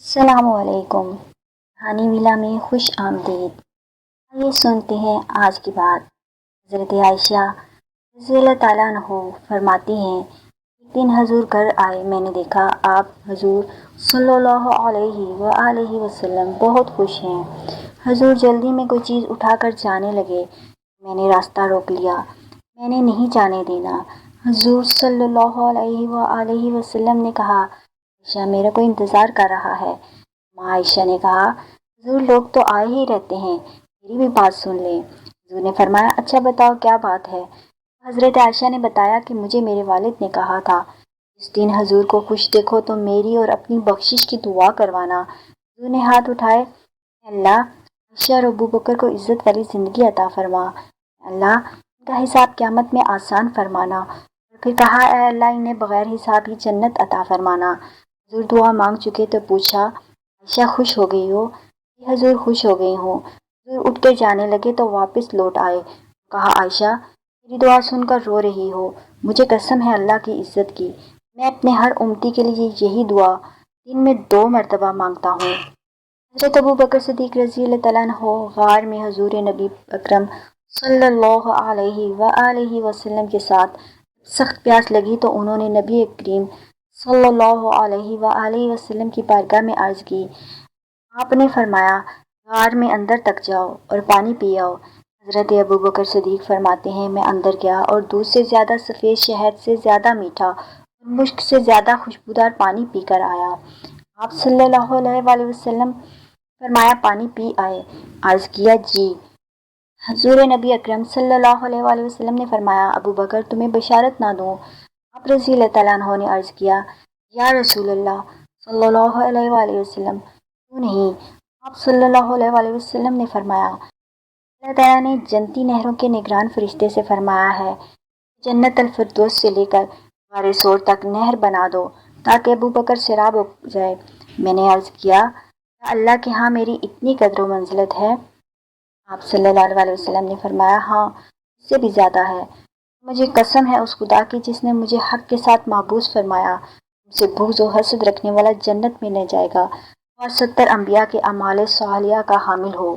السلام علیکم۔ کہانی ولا میں خوش آمدید۔ آئیے سنتے ہیں آج کی بات۔ حضرت عائشہ رضی اللہ تعالیٰ عنہ فرماتی ہیں، ایک دن حضور گھر آئے، میں نے دیکھا آپ حضور صلی اللہ علیہ وآلہ وسلم بہت خوش ہیں۔ حضور جلدی میں کوئی چیز اٹھا کر جانے لگے، میں نے راستہ روک لیا، میں نے نہیں جانے دینا۔ حضور صلی اللہ علیہ وآلہ وسلم نے کہا، عائشہ میرا کوئی انتظار کر رہا ہے۔ ماں عائشہ نے کہا، حضور لوگ تو آئے ہی رہتے ہیں، میری بھی بات سن لیں۔ حضور نے فرمایا، اچھا بتاؤ کیا بات ہے؟ حضرت عائشہ نے بتایا کہ مجھے میرے والد نے کہا تھا جس دن حضور کو خوش دیکھو تو میری اور اپنی بخشش کی دعا کروانا۔ حضور نے ہاتھ اٹھائے، اے اللہ عائشہ اور ابو بکر کو عزت والی زندگی عطا فرما، اے اللہ ان کا حساب قیامت میں آسان فرمانا، اور پھر کہا، اے اللہ انہیں بغیر حساب ہی جنت عطا فرمانا۔ حضور دعا مانگ چکے تو پوچھا، عائشہ خوش ہو گئی ہو؟ جی حضور خوش ہو گئی ہوں۔ حضور اٹھ کے جانے لگے تو واپس لوٹ آئے، کہا، عائشہ میری دعا سن کر رو رہی ہو؟ مجھے قسم ہے اللہ کی عزت کی، میں اپنے ہر امتی کے لیے یہی دعا دن میں 2 مرتبہ مانگتا ہوں۔ حضرت ابو بکر صدیق رضی اللہ تعالیٰ عنہ غار میں حضور نبی اکرم صلی اللہ علیہ وآلہ وسلم کے ساتھ سخت پیاس لگی تو انہوں نے نبی کریم صلی اللہ علیہ وآلہ وسلم کی بارگاہ میں عرض کی۔ آپ نے فرمایا، غار میں اندر تک جاؤ اور پانی پی آؤ۔ حضرت ابو بکر صدیق فرماتے ہیں، میں اندر گیا اور دودھ سے زیادہ سفید، شہد سے زیادہ میٹھا اور مشک سے زیادہ خوشبودار پانی پی کر آیا۔ آپ صلی اللہ علیہ وآلہ وسلم فرمایا، پانی پی آئے؟ عرض کیا، جی۔ حضور نبی اکرم صلی اللہ علیہ وآلہ وسلم نے فرمایا، ابو بکر تمہیں بشارت نہ دوں؟ آپ رضی اللہ تعالیٰ عنہ نے عرض کیا، یا رسول اللہ صلی اللہ علیہ وآلہ وسلم کیوں نہیں؟ آپ صلی اللہ علیہ وآلہ وسلم نے فرمایا، اللہ تعالیٰ نے جنتی نہروں کے نگران فرشتے سے فرمایا ہے، جنت الفردوس سے لے کر غار ثور تک نہر بنا دو تاکہ ابو بکر سیراب ہو جائے۔ میں نے عرض کیا، کیا اللہ کے ہاں میری اتنی قدر و منزلت ہے؟ آپ صلی اللہ علیہ وسلم نے فرمایا، ہاں اس سے بھی زیادہ ہے۔ مجھے قسم ہے اس خدا کی جس نے مجھے حق کے ساتھ محبوس فرمایا، تم سے بغض و حسد رکھنے والا جنت میں نہ جائے گا، اور 70 انبیاء کے اعمال صالحہ کا حامل ہو۔